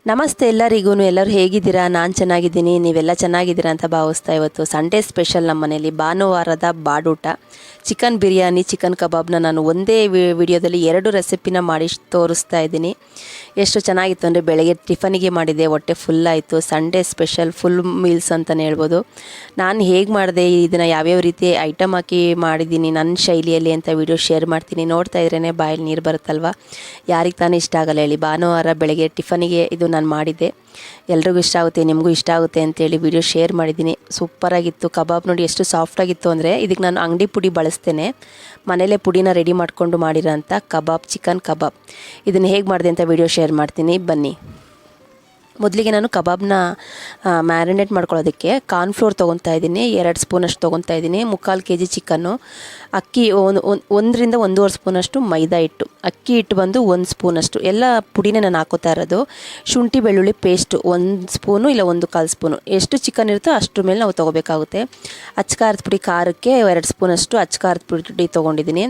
ನಮಸ್ತೆ ಎಲ್ಲರಿಗೂ. ಎಲ್ಲರೂ ಹೇಗಿದ್ದೀರಾ? ನಾನು ಚೆನ್ನಾಗಿದ್ದೀನಿ, ನೀವೆಲ್ಲ ಚೆನ್ನಾಗಿದ್ದೀರಾ ಅಂತ ಭಾವಿಸ್ತಾ. ಇವತ್ತು ಸಂಡೇ ಸ್ಪೆಷಲ್ ನಮ್ಮ ಮನೇಲಿ ಭಾನುವಾರದ ಬಾಡೂಟ ಚಿಕನ್ ಬಿರಿಯಾನಿ, ಚಿಕನ್ ಕಬಾಬ್ನ ನಾನು ಒಂದೇ ವಿಡಿಯೋದಲ್ಲಿ 2 ರೆಸಿಪಿನ ಮಾಡಿ ತೋರಿಸ್ತಾ ಇದ್ದೀನಿ. ಎಷ್ಟು ಚೆನ್ನಾಗಿತ್ತು ಅಂದರೆ ಬೆಳಗ್ಗೆ ಟಿಫನಿಗೆ ಮಾಡಿದೆ, ಹೊಟ್ಟೆ ಫುಲ್ ಆಯಿತು. ಸಂಡೇ ಸ್ಪೆಷಲ್ ಫುಲ್ ಮೀಲ್ಸ್ ಅಂತಲೇ ಹೇಳ್ಬೋದು. ನಾನು ಹೇಗೆ ಮಾಡಿದೆ, ಇದನ್ನು ಯಾವ್ಯಾವ ರೀತಿ ಐಟಮ್ ಹಾಕಿ ಮಾಡಿದ್ದೀನಿ ನನ್ನ ಶೈಲಿಯಲ್ಲಿ ಅಂತ ವಿಡಿಯೋ ಶೇರ್ ಮಾಡ್ತೀನಿ. ನೋಡ್ತಾ ಇದ್ರೇ ಬಾಯಲ್ಲಿ ನೀರು ಬರುತ್ತಲ್ವ, ಯಾರಿಗೆ ತಾನೇ ಇಷ್ಟ ಆಗಲ್ಲ ಹೇಳಿ. ಭಾನುವಾರ ಬೆಳಗ್ಗೆ ಟಿಫನಿಗೆ ಇದು ನಾನು ಮಾಡಿದ್ದೆ. ಎಲ್ರಿಗೂ ಇಷ್ಟ ಆಗುತ್ತೆ, ನಿಮಗೂ ಇಷ್ಟ ಆಗುತ್ತೆ ಅಂತೇಳಿ ವಿಡಿಯೋ ಶೇರ್ ಮಾಡಿದ್ದೀನಿ. ಸೂಪರಾಗಿತ್ತು. ಕಬಾಬ್ ನೋಡಿ ಎಷ್ಟು ಸಾಫ್ಟಾಗಿತ್ತು ಅಂದರೆ, ಇದಕ್ಕೆ ನಾನು ಅಂಗಡಿ ಪುಡಿ ಬಳಸ್ತೇನೆ, ಮನೇಲೇ ಪುಡಿನ ರೆಡಿ ಮಾಡಿಕೊಂಡು ಮಾಡಿರೋ ಅಂಥ ಕಬಾಬ್, ಚಿಕನ್ ಕಬಾಬ್. ಇದನ್ನು ಹೇಗೆ ಮಾಡಿದೆ ಅಂತ ವಿಡಿಯೋ ಶೇರ್ ಮಾಡ್ತೀನಿ, ಬನ್ನಿ. ಮೊದಲಿಗೆ ನಾನು ಕಬಾಬ್ನ ಮ್ಯಾರಿನೇಟ್ ಮಾಡ್ಕೊಳ್ಳೋದಕ್ಕೆ ಕಾರ್ನ್ಫ್ಲೋರ್ ತೊಗೊತಾ ಇದ್ದೀನಿ. 2 ಸ್ಪೂನಷ್ಟು ತೊಗೊತಾ ಇದ್ದೀನಿ. 3/4 kg ಚಿಕನ್ನು, ಅಕ್ಕಿ 1ರಿಂದ 1.5 ಸ್ಪೂನಷ್ಟು ಮೈದಾ ಹಿಟ್ಟು, ಅಕ್ಕಿ ಹಿಟ್ಟು ಬಂದು 1 ಸ್ಪೂನಷ್ಟು, ಎಲ್ಲ ಪುಡಿನೇ ನಾನು ಹಾಕೋತಾ ಇರೋದು. ಶುಂಠಿ ಬೆಳ್ಳುಳ್ಳಿ ಪೇಸ್ಟು 1 ಸ್ಪೂನು ಇಲ್ಲ 1/4 ಸ್ಪೂನು, ಎಷ್ಟು ಚಿಕನ್ ಇರುತ್ತೋ ಅಷ್ಟ್ರ ಮೇಲೆ ನಾವು ತೊಗೋಬೇಕಾಗುತ್ತೆ. ಅಚ್ಚಕಾರದ ಪುಡಿ ಖಾರಕ್ಕೆ 2 ಸ್ಪೂನಷ್ಟು ಅಚ್ಚಕಾರದ ಪುಡಿ ತೊಗೊಂಡಿದ್ದೀನಿ.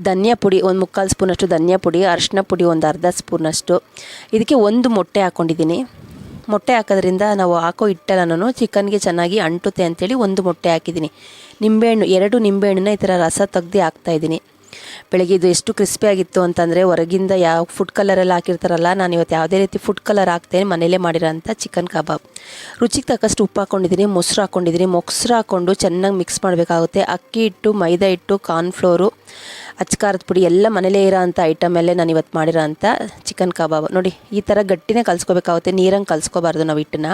ಧನಿಯಾ ಪುಡಿ 1/4 ಸ್ಪೂನಷ್ಟು ಧನಿಯಾ ಪುಡಿ, ಅರಿಶಿನ ಪುಡಿ 1/2 ಸ್ಪೂನಷ್ಟು. ಇದಕ್ಕೆ 1 ಮೊಟ್ಟೆ ಹಾಕ್ಕೊಂಡಿದ್ದೀನಿ. ಮೊಟ್ಟೆ ಹಾಕೋದ್ರಿಂದ ನಾವು ಹಾಕೋ ಹಿಟ್ಟೆಲ್ಲನೂ ಚಿಕನ್ಗೆ ಚೆನ್ನಾಗಿ ಅಂಟುತ್ತೆ ಅಂಥೇಳಿ 1 ಮೊಟ್ಟೆ ಹಾಕಿದ್ದೀನಿ. ನಿಂಬೆಹಣ್ಣು 2 ನಿಂಬೆಹಣ್ಣನ್ನ ಈ ಥರ ರಸ ತೆಗ್ದು ಹಾಕ್ತಾಯಿದ್ದೀನಿ. ಬೆಳಗ್ಗೆ ಇದು ಎಷ್ಟು ಕ್ರಿಸ್ಪಿಯಾಗಿತ್ತು ಅಂತಂದರೆ, ಹೊರಗಿಂದ ಯಾವ ಫುಡ್ ಕಲರೆಲ್ಲ ಹಾಕಿರ್ತಾರಲ್ಲ, ನಾನು ಇವತ್ತು ಯಾವುದೇ ರೀತಿ ಫುಡ್ ಕಲರ್ ಹಾಕ್ತೇನೆ, ಮನೇಲೇ ಮಾಡಿರೋಂಥ ಚಿಕನ್ ಕಬಾಬ್. ರುಚಿಗೆ ತಕ್ಕಷ್ಟು ಉಪ್ಪು ಹಾಕ್ಕೊಂಡಿದ್ದೀನಿ, ಮೊಸರು ಹಾಕ್ಕೊಂಡಿದ್ದೀನಿ. ಮೊಸರು ಹಾಕ್ಕೊಂಡು ಚೆನ್ನಾಗಿ ಮಿಕ್ಸ್ ಮಾಡಬೇಕಾಗುತ್ತೆ. ಅಕ್ಕಿ ಹಿಟ್ಟು, ಮೈದಾ ಹಿಟ್ಟು, ಕಾರ್ನ್ಫ್ಲೋರು, ಅಚ್ಚಕಾರದ ಪುಡಿ ಎಲ್ಲ ಮನೇಲೇ ಇರೋ ಅಂಥ ಐಟಮಲ್ಲೇ ನಾನು ಇವತ್ತು ಮಾಡಿರೋ ಅಂಥ ಚಿಕನ್ ಕಬಾಬ್. ನೋಡಿ ಈ ಥರ ಗಟ್ಟಿನೇ ಕಲಿಸ್ಕೋಬೇಕಾಗುತ್ತೆ, ನೀರಂಗೆ ಕಲಿಸ್ಕೋಬಾರ್ದು ನಾವು ಹಿಟ್ಟನ್ನ.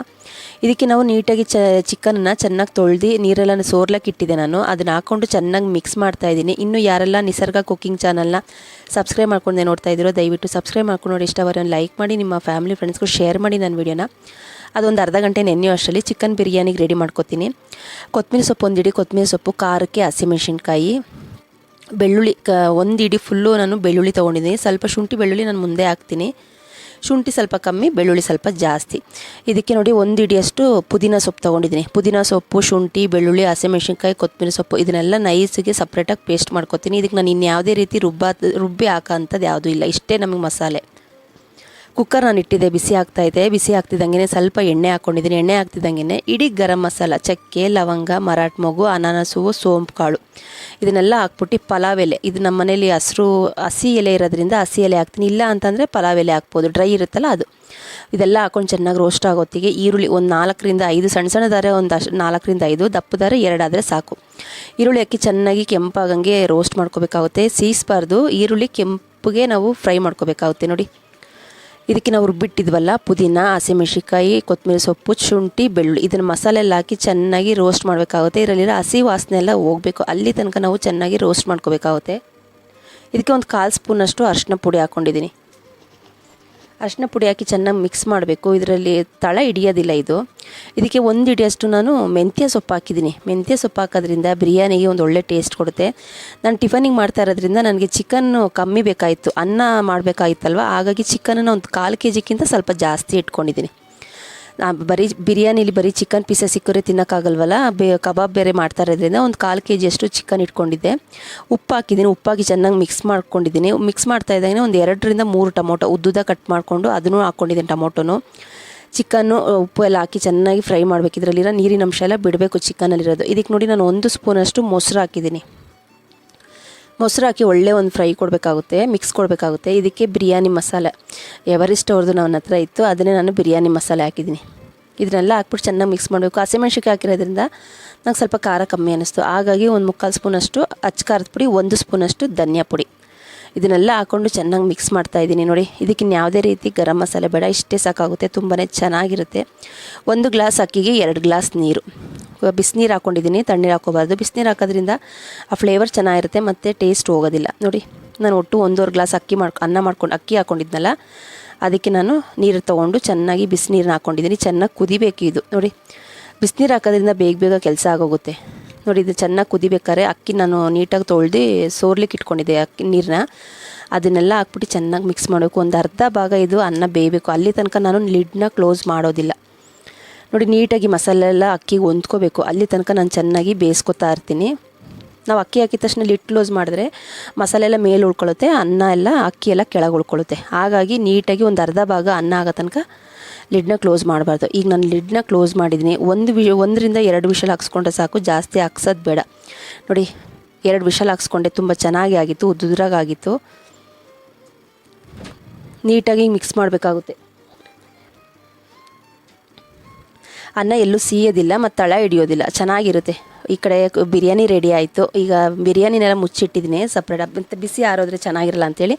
ಇದಕ್ಕೆ ನಾವು ನೀಟಾಗಿ ಚಿಕನ್ನ ಚೆನ್ನಾಗಿ ತೊಳೆದು ನೀರೆಲ್ಲ ಸೋರ್ಲಕ್ಕೆ ಇಟ್ಟಿದ್ದೆ ನಾನು. ಅದನ್ನು ಹಾಕ್ಕೊಂಡು ಚೆನ್ನಾಗಿ ಮಿಕ್ಸ್ ಮಾಡ್ತಾಯಿದ್ದೀನಿ. ಇನ್ನು ಯಾರೆಲ್ಲ ನಿಸರ್ಗ ಕುಕ್ಕಿಂಗ್ ಚಾನಲ್ನ ಸಬ್ಸ್ಕ್ರೈಬ್ ಮಾಡ್ಕೊಂಡೆ ನೋಡ್ತಾ ಇದ್ದೀರೋ, ದಯವಿಟ್ಟು ಸಬ್ಸ್ಕ್ರೈಬ್ ಮಾಡ್ಕೊಂಡು ನೋಡಿ. ಇಷ್ಟವರೆ ಲೈಕ್ ಮಾಡಿ, ನಿಮ್ಮ ಫ್ಯಾಮಿಲಿ ಫ್ರೆಂಡ್ಸ್ಗೂ ಶೇರ್ ಮಾಡಿ ನನ್ನ ವೀಡಿಯೋನ. ಅದೊಂದು ಅರ್ಧ ಗಂಟೆ ನೆನೆಯೋ ಅಷ್ಟರಲ್ಲಿ ಚಿಕನ್ ಬಿರಿಯಾನಿಗೆ ರೆಡಿ ಮಾಡ್ಕೊತೀನಿ. ಕೊತ್ತಂಬರಿ ಸೊಪ್ಪು 1 ಹಿಡಿ, ಕೊತ್ತಂಬರಿ ಸೊಪ್ಪು, ಖಾರಕ್ಕೆ ಹಸಿಮೆಣ್ಸಿನ್ಕಾಯಿ, ಬೆಳ್ಳುಳ್ಳಿ 1 ಹಿಡಿ ಫುಲ್ಲು ನಾನು ಬೆಳ್ಳುಳ್ಳಿ ತೊಗೊಂಡಿದ್ದೀನಿ. ಸ್ವಲ್ಪ ಶುಂಠಿ ಬೆಳ್ಳುಳ್ಳಿ ನಾನು ಮುಂದೆ ಹಾಕ್ತೀನಿ. ಶುಂಠಿ ಸ್ವಲ್ಪ ಕಮ್ಮಿ, ಬೆಳ್ಳುಳ್ಳಿ ಸ್ವಲ್ಪ ಜಾಸ್ತಿ. ಇದಕ್ಕೆ ನೋಡಿ 1 ಹಿಡಿಯಷ್ಟು ಪುದೀನ ಸೊಪ್ಪು ತೊಗೊಂಡಿದ್ದೀನಿ. ಪುದೀನ ಸೊಪ್ಪು, ಶುಂಠಿ, ಬೆಳ್ಳುಳ್ಳಿ, ಹಸಿಮೆಣ್ಸಿನ್ಕಾಯಿ, ಕೊತ್ತಂಬರಿ ಸೊಪ್ಪು ಇದನ್ನೆಲ್ಲ ನೈಸಿಗೆ ಸಪ್ರೇಟಾಗಿ ಪೇಸ್ಟ್ ಮಾಡ್ಕೊತೀನಿ. ಇದಕ್ಕೆ ನಾನು ಇನ್ಯಾವುದೇ ರೀತಿ ರುಬ್ಬಿ ಹಾಕೋ ಅಂಥದ್ದು ಯಾವುದೂ ಇಲ್ಲ. ಇಷ್ಟೇ ನಮಗೆ ಮಸಾಲೆ. ಕುಕ್ಕರ್ ನಾನು ಇಟ್ಟಿದ್ದೆ, ಬಿಸಿ ಆಗ್ತಾಯಿದೆ. ಬಿಸಿ ಆಗ್ತಿದ್ದಂಗೆ ಸ್ವಲ್ಪ ಎಣ್ಣೆ ಹಾಕ್ಕೊಂಡಿದ್ದೀನಿ. ಎಣ್ಣೆ ಹಾಕ್ತಿದ್ದಂಗೆ ಇಡೀ ಗರಂ ಮಸಾಲ, ಚಕ್ಕೆ, ಲವಂಗ, ಮರಾಠ ಮೊಗ್ಗು, ಅನಾನಸು, ಸೋಂಪು ಕಾಳು ಇದನ್ನೆಲ್ಲ ಹಾಕ್ಬಿಟ್ಟು ಪಲಾವ್ ಎಲೆ, ಇದು ನಮ್ಮ ಮನೇಲಿ ಹಸಿ ಎಲೆ ಇರೋದ್ರಿಂದ ಹಸಿ ಎಲೆ ಹಾಕ್ತೀನಿ. ಇಲ್ಲ ಅಂತಂದರೆ ಪಲಾವ್ ಎಲೆ ಹಾಕ್ಬೋದು, ಡ್ರೈ ಇರುತ್ತಲ್ಲ ಅದು. ಇದೆಲ್ಲ ಹಾಕ್ಕೊಂಡು ಚೆನ್ನಾಗಿ ರೋಸ್ಟ್ ಆಗೋತ್ತಿಗೆ ಈರುಳ್ಳಿ 4ರಿಂದ 5 ಸಣ್ಣದಾರೆ, 4ರಿಂದ 5, ದಪ್ಪದಾರೆ 2 ಆದರೆ ಸಾಕು. ಈರುಳ್ಳಿ ಹಾಕಿ ಚೆನ್ನಾಗಿ ಕೆಂಪಾಗಂಗೆ ರೋಸ್ಟ್ ಮಾಡ್ಕೋಬೇಕಾಗುತ್ತೆ. ಸೀಸ್ಬಾರ್ದು, ಈರುಳ್ಳಿ ಕೆಂಪಿಗೆ ನಾವು ಫ್ರೈ ಮಾಡ್ಕೋಬೇಕಾಗುತ್ತೆ. ನೋಡಿ ಇದಕ್ಕೆ ನಾವು ರುಬ್ಬಿಟ್ಟಿದ್ವಲ್ಲ ಪುದೀನ, ಹಸಿಮೆಣ್ಸಿನ್ಕಾಯಿ, ಕೊತ್ತಂಬರಿ ಸೊಪ್ಪು, ಶುಂಠಿ, ಬೆಳ್ಳುಳ್ಳಿ ಇದನ್ನು ಮಸಾಲೆಲ್ಲ ಹಾಕಿ ಚೆನ್ನಾಗಿ ರೋಸ್ಟ್ ಮಾಡಬೇಕಾಗುತ್ತೆ. ಇದರಲ್ಲಿರೋ ಹಸಿ ವಾಸನೆ ಎಲ್ಲ ಹೋಗಬೇಕು, ಅಲ್ಲಿ ತನಕ ನಾವು ಚೆನ್ನಾಗಿ ರೋಸ್ಟ್ ಮಾಡ್ಕೋಬೇಕಾಗುತ್ತೆ. ಇದಕ್ಕೆ 1/4 ಸ್ಪೂನಷ್ಟು ಅರಿಶಿನ ಪುಡಿ ಹಾಕ್ಕೊಂಡಿದ್ದೀನಿ. ಅರಿಶಿನ ಪುಡಿ ಹಾಕಿ ಚೆನ್ನಾಗಿ ಮಿಕ್ಸ್ ಮಾಡಬೇಕು. ಇದರಲ್ಲಿ ತಳ ಹಿಡಿಯೋದಿಲ್ಲ ಇದು. ಇದಕ್ಕೆ 1 ಹಿಡಿಯಷ್ಟು ನಾನು ಮೆಂತ್ಯ ಸೊಪ್ಪು ಹಾಕಿದ್ದೀನಿ. ಮೆಂತ್ಯ ಸೊಪ್ಪು ಹಾಕೋದ್ರಿಂದ ಬಿರಿಯಾನಿಗೆ ಒಂದು ಒಳ್ಳೆ ಟೇಸ್ಟ್ ಕೊಡುತ್ತೆ. ನಾನು ಟಿಫನಿಗೆ ಮಾಡ್ತಾ ಇರೋದ್ರಿಂದ ನನಗೆ ಚಿಕನ್ನು ಕಮ್ಮಿ ಬೇಕಾಯಿತು, ಅನ್ನ ಮಾಡಬೇಕಾಗಿತ್ತಲ್ವ, ಹಾಗಾಗಿ ಚಿಕನನ್ನು 1/4 kgಕ್ಕಿಂತ ಸ್ವಲ್ಪ ಜಾಸ್ತಿ ಇಟ್ಕೊಂಡಿದ್ದೀನಿ. ಬರೀ ಬಿರಿಯಾನಿಲಿ ಬರೀ ಚಿಕನ್ ಪೀಸ ಸಿಕ್ಕರೆ ತಿನ್ನೋಕ್ಕಾಗಲ್ವಲ್ಲ, ಕಬಾಬ್ ಬೇರೆ ಮಾಡ್ತಾ ಇರೋದ್ರಿಂದ 1/4 kg ಚಿಕನ್ ಇಟ್ಕೊಂಡಿದ್ದೆ. ಉಪ್ಪು ಹಾಕಿದ್ದೀನಿ. ಉಪ್ಪಾಕಿ ಚೆನ್ನಾಗಿ ಮಿಕ್ಸ್ ಮಾಡ್ಕೊಂಡಿದ್ದೀನಿ. ಮಿಕ್ಸ್ ಮಾಡ್ತಾ ಇದ್ದಾಗೆ 2ರಿಂದ 3 ಟೊಮೊಟೊ ಉದ್ದುದ ಕಟ್ ಮಾಡಿಕೊಂಡು ಅದನ್ನು ಹಾಕ್ಕೊಂಡಿದ್ದೀನಿ. ಟೊಮೊಟೊನು, ಚಿಕನ್ನು, ಉಪ್ಪು ಎಲ್ಲ ಹಾಕಿ ಚೆನ್ನಾಗಿ ಫ್ರೈ ಮಾಡಬೇಕು. ಇದರಲ್ಲಿರೋ ನೀರಿನ ಅಂಶ ಎಲ್ಲ ಬಿಡಬೇಕು ಚಿಕನಲ್ಲಿರೋದು. ಇದಕ್ಕೆ ನೋಡಿ ನಾನು 1 ಸ್ಪೂನಷ್ಟು ಮೊಸರು ಹಾಕಿದ್ದೀನಿ. ಮೊಸರು ಹಾಕಿ ಒಳ್ಳೆ ಒಂದು ಫ್ರೈ ಕೊಡಬೇಕಾಗುತ್ತೆ, ಮಿಕ್ಸ್ ಕೊಡಬೇಕಾಗುತ್ತೆ. ಇದಕ್ಕೆ ಬಿರಿಯಾನಿ ಮಸಾಲೆ ಎವರೆಸ್ಟ್ ಅವ್ರದ್ದು ನನ್ನ ಹತ್ರ ಇತ್ತು, ಅದನ್ನೇ ನಾನು ಬಿರಿಯಾನಿ ಮಸಾಲೆ ಹಾಕಿದ್ದೀನಿ. ಇದನ್ನೆಲ್ಲ ಹಾಕ್ಬಿಟ್ಟು ಚೆನ್ನಾಗಿ ಮಿಕ್ಸ್ ಮಾಡಬೇಕು. ಹಸಿಮೆಣ್ಸಿನ್ಕಾಯಿ ಹಾಕಿರೋದ್ರಿಂದ ನಂಗೆ ಸ್ವಲ್ಪ ಖಾರ ಕಮ್ಮಿ ಅನ್ನಿಸ್ತು, ಹಾಗಾಗಿ 1/4 ಸ್ಪೂನಷ್ಟು ಅಚ್ಚಕಾರದ ಪುಡಿ, 1 ಸ್ಪೂನಷ್ಟು ಧನಿಯಾ ಪುಡಿ ಇದನ್ನೆಲ್ಲ ಹಾಕ್ಕೊಂಡು ಚೆನ್ನಾಗಿ ಮಿಕ್ಸ್ ಮಾಡ್ತಾಯಿದ್ದೀನಿ. ನೋಡಿ ಇದಕ್ಕೆ ಯಾವುದೇ ರೀತಿ ಗರಂ ಮಸಾಲೆ ಬೇಡ, ಇಷ್ಟೇ ಸಾಕಾಗುತ್ತೆ, ತುಂಬಾ ಚೆನ್ನಾಗಿರುತ್ತೆ. 1 ಗ್ಲಾಸ್ ಅಕ್ಕಿಗೆ 2 ಗ್ಲಾಸ್ ನೀರು. ಬಿಸಿನೀರು ಹಾಕ್ಕೊಂಡಿದ್ದೀನಿ, ತಣ್ಣೀರು ಹಾಕ್ಕೋಬಾರ್ದು. ಬಿಸಿನೀರು ಹಾಕೋದ್ರಿಂದ ಆ ಫ್ಲೇವರ್ ಚೆನ್ನಾಗಿರುತ್ತೆ ಮತ್ತು ಟೇಸ್ಟ್ ಹೋಗೋದಿಲ್ಲ. ನೋಡಿ ನಾನು ಒಟ್ಟು 1.5 ಗ್ಲಾಸ್ ಅಕ್ಕಿ ಅಕ್ಕಿ ಹಾಕ್ಕೊಂಡಿದ್ನಲ್ಲ, ಅದಕ್ಕೆ ನಾನು ನೀರು ತೊಗೊಂಡು ಚೆನ್ನಾಗಿ ಬಿಸಿನೀರನ್ನ ಹಾಕ್ಕೊಂಡಿದ್ದೀನಿ. ಚೆನ್ನಾಗಿ ಕುದಿಬೇಕು ಇದು. ನೋಡಿ ಬಿಸಿನೀರು ಹಾಕೋದ್ರಿಂದ ಬೇಗ ಕೆಲಸ ಆಗೋಗುತ್ತೆ. ನೋಡಿ ಇದು ಚೆನ್ನಾಗಿ ಕುದಿಬೇಕಾದ್ರೆ ಅಕ್ಕಿ ನಾನು ನೀಟಾಗಿ ತೊಳೆದು ಸೋರ್ಲಿಕ್ಕೆ ಇಟ್ಕೊಂಡಿದ್ದೆ ಅಕ್ಕಿ ನೀರನ್ನ, ಅದನ್ನೆಲ್ಲ ಹಾಕ್ಬಿಟ್ಟು ಚೆನ್ನಾಗಿ ಮಿಕ್ಸ್ ಮಾಡಬೇಕು. ಒಂದು ಅರ್ಧ ಭಾಗ ಇದು ಅನ್ನ ಬೇಯಬೇಕು, ಅಲ್ಲಿ ತನಕ ನಾನು ಲಿಡ್ನ ಕ್ಲೋಸ್ ಮಾಡೋದಿಲ್ಲ. ನೋಡಿ ನೀಟಾಗಿ ಮಸಾಲೆ ಎಲ್ಲ ಅಕ್ಕಿಗೆ ಹೊಂದ್ಕೋಬೇಕು, ಅಲ್ಲಿ ತನಕ ನಾನು ಚೆನ್ನಾಗಿ ಬೇಯಿಸ್ಕೊತಾ ಇರ್ತೀನಿ. ನಾವು ಅಕ್ಕಿ ಹಾಕಿದ ತಕ್ಷಣ ಲಿಡ್ ಕ್ಲೋಸ್ ಮಾಡಿದ್ರೆ ಮಸಾಲೆ ಎಲ್ಲ ಮೇಲೆ ಉಳ್ಕೊಳ್ಳುತ್ತೆ, ಅನ್ನ ಎಲ್ಲ ಅಕ್ಕಿ ಎಲ್ಲ ಕೆಳಗೆ ಉಳ್ಕೊಳ್ಳುತ್ತೆ. ಹಾಗಾಗಿ ನೀಟಾಗಿ ಒಂದು ಅರ್ಧ ಭಾಗ ಅನ್ನ ಆಗೋ ತನಕ ಲಿಡ್ನ ಕ್ಲೋಸ್ ಮಾಡಬಾರ್ದು. ಈಗ ನಾನು ಲಿಡ್ನ ಕ್ಲೋಸ್ ಮಾಡಿದ್ದೀನಿ. 1ರಿಂದ 2 ವಿಷಲ್ ಹಾಕ್ಸ್ಕೊಂಡ್ರೆ ಸಾಕು, ಜಾಸ್ತಿ ಹಾಕ್ಸೋದು ಬೇಡ. ನೋಡಿ 2 ವಿಷಲ್ ಹಾಕ್ಸ್ಕೊಂಡೆ, ತುಂಬ ಚೆನ್ನಾಗಿ ಆಗಿತ್ತು, ಉದ್ದುದ್ರಾಗಿತ್ತು. ನೀಟಾಗಿ ಮಿಕ್ಸ್ ಮಾಡಬೇಕಾಗುತ್ತೆ. ಅನ್ನ ಎಲ್ಲೂ ಸೀಯೋದಿಲ್ಲ ಮತ್ತು ತಳ ಹಿಡಿಯೋದಿಲ್ಲ, ಚೆನ್ನಾಗಿರುತ್ತೆ. ಈ ಕಡೆ ಬಿರಿಯಾನಿ ರೆಡಿ ಆಯಿತು. ಈಗ ಬಿರಿಯಾನಿನೆಲ್ಲ ಮುಚ್ಚಿಟ್ಟಿದ್ದೀನಿ ಸಪ್ರೇಟ್, ಮತ್ತು ಬಿಸಿ ಆರೋದ್ರೆ ಚೆನ್ನಾಗಿರಲ್ಲ ಅಂಥೇಳಿ.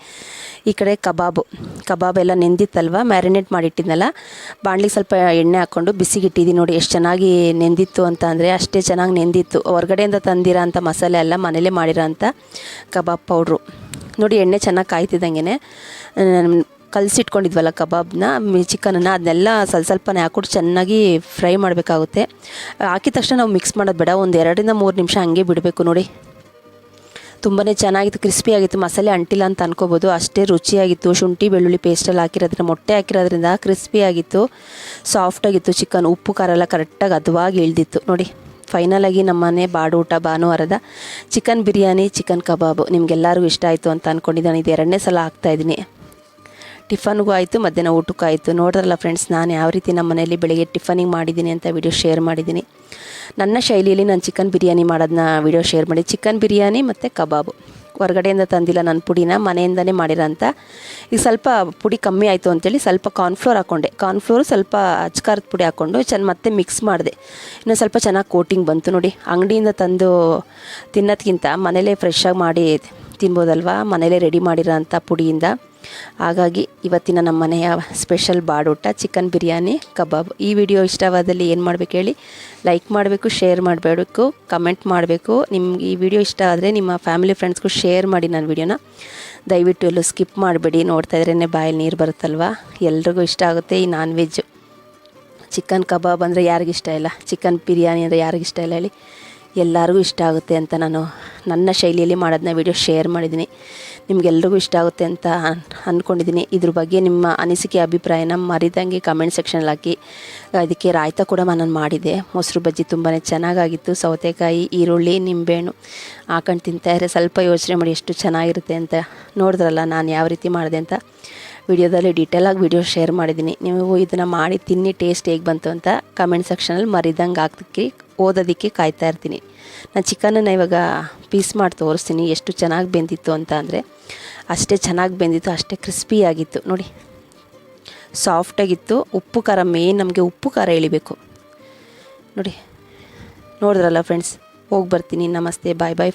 ಈ ಕಡೆ ಕಬಾಬ್ ಎಲ್ಲ ನೆಂದಿತ್ತಲ್ವ, ಮ್ಯಾರಿನೇಟ್ ಮಾಡಿಟ್ಟಿದ್ನಲ್ಲ, ಬಾಣಲಿಗೆ ಸ್ವಲ್ಪ ಎಣ್ಣೆ ಹಾಕ್ಕೊಂಡು ಬಿಸಿಗಿಟ್ಟಿದ್ದೀನಿ. ನೋಡಿ ಎಷ್ಟು ಚೆನ್ನಾಗಿ ನೆಂದಿತ್ತು ಅಂತ ಅಂದರೆ ಅಷ್ಟೇ ಚೆನ್ನಾಗಿ ನೆಂದಿತ್ತು. ಹೊರಗಡೆಯಿಂದ ತಂದಿರೋ ಅಂಥ ಮಸಾಲೆ ಎಲ್ಲ ಮನೇಲೇ ಮಾಡಿರೋ ಅಂಥ ಕಬಾಬ್ ಪೌಡ್ರು. ನೋಡಿ ಎಣ್ಣೆ ಚೆನ್ನಾಗಿ ಕಾಯ್ತಿದ್ದಂಗೆ ಕಲಸಿಟ್ಕೊಂಡಿದ್ವಲ್ಲ ಕಬಾಬ್ನ, ಚಿಕನನ್ನು, ಅದನ್ನೆಲ್ಲ ಸ್ವಲ್ಪನೇ ಹಾಕ್ಬಿಟ್ಟು ಚೆನ್ನಾಗಿ ಫ್ರೈ ಮಾಡಬೇಕಾಗುತ್ತೆ. ಹಾಕಿದ ತಕ್ಷಣ ನಾವು ಮಿಕ್ಸ್ ಮಾಡೋದು ಬೇಡ, ಒಂದು 2ರಿಂದ 3 ನಿಮಿಷ ಹಂಗೆ ಬಿಡಬೇಕು. ನೋಡಿ ತುಂಬಾ ಚೆನ್ನಾಗಿತ್ತು, ಕ್ರಿಸ್ಪಿಯಾಗಿತ್ತು, ಮಸಾಲೆ ಅಂಟಿಲ್ಲ ಅಂತ ಅನ್ಕೋಬೋದು, ಅಷ್ಟೇ ರುಚಿಯಾಗಿತ್ತು. ಶುಂಠಿ ಬೆಳ್ಳುಳ್ಳಿ ಪೇಸ್ಟೆಲ್ಲ ಹಾಕಿರೋದ್ರಿಂದ, ಮೊಟ್ಟೆ ಹಾಕಿರೋದ್ರಿಂದ ಕ್ರಿಸ್ಪಿಯಾಗಿತ್ತು, ಸಾಫ್ಟಾಗಿತ್ತು ಚಿಕನ್. ಉಪ್ಪು ಖಾರ ಎಲ್ಲ ಕರೆಕ್ಟಾಗಿ ಹದವಾಗಿ ಇಳಿದಿತ್ತು. ನೋಡಿ ಫೈನಲಾಗಿ ನಮ್ಮನೆ ಬಾಡೂಟ ಭಾನುವಾರದ ಚಿಕನ್ ಬಿರಿಯಾನಿ, ಚಿಕನ್ ಕಬಾಬು ನಿಮಗೆಲ್ಲರಿಗೂ ಇಷ್ಟ ಆಯಿತು ಅಂತ ಅಂದ್ಕೊಂಡಿದ್ದಾನೆ. ಇದು 2ನೇ ಸಲ ಹಾಕ್ತಾಯಿದ್ದೀನಿ. ಟಿಫನ್ಗೂ ಆಯಿತು, ಮಧ್ಯಾಹ್ನ ಊಟಕ್ಕೂ ಆಯಿತು. ನೋಡ್ರಲ್ಲ ಫ್ರೆಂಡ್ಸ್, ನಾನು ಯಾವ ರೀತಿ ನಮ್ಮ ಮನೆಯಲ್ಲಿ ಬೆಳಗ್ಗೆ ಟಿಫನಿಗೆ ಮಾಡಿದ್ದೀನಿ ಅಂತ ವಿಡಿಯೋ ಶೇರ್ ಮಾಡಿದ್ದೀನಿ. ನನ್ನ ಶೈಲಿಯಲ್ಲಿ ನಾನು ಚಿಕನ್ ಬಿರಿಯಾನಿ ಮಾಡೋದನ್ನ ವಿಡಿಯೋ ಶೇರ್ ಮಾಡಿ. ಚಿಕನ್ ಬಿರಿಯಾನಿ ಮತ್ತು ಕಬಾಬು ಹೊರಗಡೆಯಿಂದ ತಂದಿಲ್ಲ, ನನ್ನ ಪುಡಿನ ಮನೆಯಿಂದನೇ ಮಾಡಿರೋಂಥ. ಈಗ ಸ್ವಲ್ಪ ಪುಡಿ ಕಮ್ಮಿ ಆಯಿತು ಅಂತೇಳಿ ಸ್ವಲ್ಪ ಕಾರ್ನ್ಫ್ಲೋರ್ ಹಾಕ್ಕೊಂಡೆ. ಕಾರ್ನ್ಫ್ಲೋರು ಸ್ವಲ್ಪ ಅಚ್ಕಾರದ ಪುಡಿ ಹಾಕ್ಕೊಂಡು ಮತ್ತೆ ಮಿಕ್ಸ್ ಮಾಡಿದೆ. ಇನ್ನೂ ಸ್ವಲ್ಪ ಚೆನ್ನಾಗಿ ಕೋಟಿಂಗ್ ಬಂತು. ನೋಡಿ ಅಂಗಡಿಯಿಂದ ತಂದು ತಿನ್ನೋದ್ಕಿಂತ ಮನೇಲೇ ಫ್ರೆಶ್ಶಾಗಿ ಮಾಡಿ ತಿನ್ಬೋದಲ್ವ, ಮನೇಲೇ ರೆಡಿ ಮಾಡಿರೋ ಅಂಥ ಪುಡಿಯಿಂದ. ಹಾಗಾಗಿ ಇವತ್ತಿನ ನಮ್ಮ ಮನೆಯ ಸ್ಪೆಷಲ್ ಬಾಡೂಟ ಚಿಕನ್ ಬಿರಿಯಾನಿ ಕಬಾಬ್. ಈ ವಿಡಿಯೋ ಇಷ್ಟವಾದಲ್ಲಿ ಏನು ಮಾಡಬೇಕು ಹೇಳಿ, ಲೈಕ್ ಮಾಡಬೇಕು, ಶೇರ್ ಮಾಡಬೇಕು, ಕಮೆಂಟ್ ಮಾಡಬೇಕು. ನಿಮ್ಗೆ ಈ ವಿಡಿಯೋ ಇಷ್ಟ ಆದರೆ ನಿಮ್ಮ ಫ್ಯಾಮಿಲಿ ಫ್ರೆಂಡ್ಸ್ಗೂ ಶೇರ್ ಮಾಡಿ ನನ್ನ ವಿಡಿಯೋನ. ದಯವಿಟ್ಟು ಎಲ್ಲೂ ಸ್ಕಿಪ್ ಮಾಡಬೇಡಿ, ನೋಡ್ತಾ ಇದ್ರೇ ಬಾಯಲ್ಲಿ ನೀರು ಬರುತ್ತಲ್ವ. ಎಲ್ರಿಗೂ ಇಷ್ಟ ಆಗುತ್ತೆ ಈ ನಾನ್ ವೆಜ್ಜು. ಚಿಕನ್ ಕಬಾಬ್ ಅಂದರೆ ಯಾರಿಗಿಷ್ಟ ಇಲ್ಲ, ಚಿಕನ್ ಬಿರಿಯಾನಿ ಅಂದರೆ ಯಾರಿಗಿಷ್ಟ ಇಲ್ಲ ಹೇಳಿ, ಎಲ್ಲರಿಗೂ ಇಷ್ಟ ಆಗುತ್ತೆ ಅಂತ ನಾನು ನನ್ನ ಶೈಲಿಯಲ್ಲಿ ಮಾಡೋದನ್ನ ವಿಡಿಯೋ ಶೇರ್ ಮಾಡಿದ್ದೀನಿ. ನಿಮಗೆಲ್ರಿಗೂ ಇಷ್ಟ ಆಗುತ್ತೆ ಅಂತ ಅಂದ್ಕೊಂಡಿದ್ದೀನಿ. ಇದ್ರ ಬಗ್ಗೆ ನಿಮ್ಮ ಅನಿಸಿಕೆ ಅಭಿಪ್ರಾಯನ ಮರಿದಂಗೆ ಕಮೆಂಟ್ ಸೆಕ್ಷನಲ್ಲಿ ಹಾಕಿ. ಅದಕ್ಕೆ ರಾಯ್ತ ಕೂಡ ನಾನು ಮಾಡಿದ್ದೆ, ಮೊಸರು ಬಜ್ಜಿ ತುಂಬಾ ಚೆನ್ನಾಗಾಗಿತ್ತು. ಸೌತೆಕಾಯಿ, ಈರುಳ್ಳಿ, ನಿಂಬೆಹಣ್ಣು ಹಾಕೊಂಡು ತಿಂತಾಯಿದ್ರೆ ಸ್ವಲ್ಪ ಯೋಚನೆ ಮಾಡಿ ಎಷ್ಟು ಚೆನ್ನಾಗಿರುತ್ತೆ ಅಂತ. ನೋಡಿದ್ರಲ್ಲ ನಾನು ಯಾವ ರೀತಿ ಮಾಡಿದೆ ಅಂತ ವಿಡಿಯೋದಲ್ಲಿ ಡೀಟೇಲಾಗಿ ವಿಡಿಯೋ ಶೇರ್ ಮಾಡಿದ್ದೀನಿ. ನೀವು ಇದನ್ನು ಮಾಡಿ ತಿನ್ನಿ, ಟೇಸ್ಟ್ ಹೇಗೆ ಬಂತು ಅಂತ ಕಮೆಂಟ್ ಸೆಕ್ಷನಲ್ಲಿ ಮರಿದಂಗೆ ಹಾಕೋದಕ್ಕೆ ಓದೋದಕ್ಕೆ ಕಾಯ್ತಾ ಇರ್ತೀನಿ. ನಾನು ಚಿಕನನ್ನು ಇವಾಗ ಪೀಸ್ ಮಾಡಿ ತೋರಿಸ್ತೀನಿ ಎಷ್ಟು ಚೆನ್ನಾಗಿ ಬೆಂದಿತ್ತು ಅಂತ. ಅಂದರೆ ಅಷ್ಟೇ ಚೆನ್ನಾಗಿ ಬೆಂದಿತ್ತು, ಅಷ್ಟೇ ಕ್ರಿಸ್ಪಿಯಾಗಿತ್ತು. ನೋಡಿ ಸಾಫ್ಟಾಗಿತ್ತು. ಉಪ್ಪು ಖಾರ ಮೇನ್, ನಮಗೆ ಉಪ್ಪು ಖಾರ ಇಳಿಬೇಕು. ನೋಡಿ ನೋಡಿದ್ರಲ್ಲ ಫ್ರೆಂಡ್ಸ್, ಹೋಗಿ ಬರ್ತೀನಿ. ನಮಸ್ತೆ, ಬಾಯ್ ಬಾಯ್.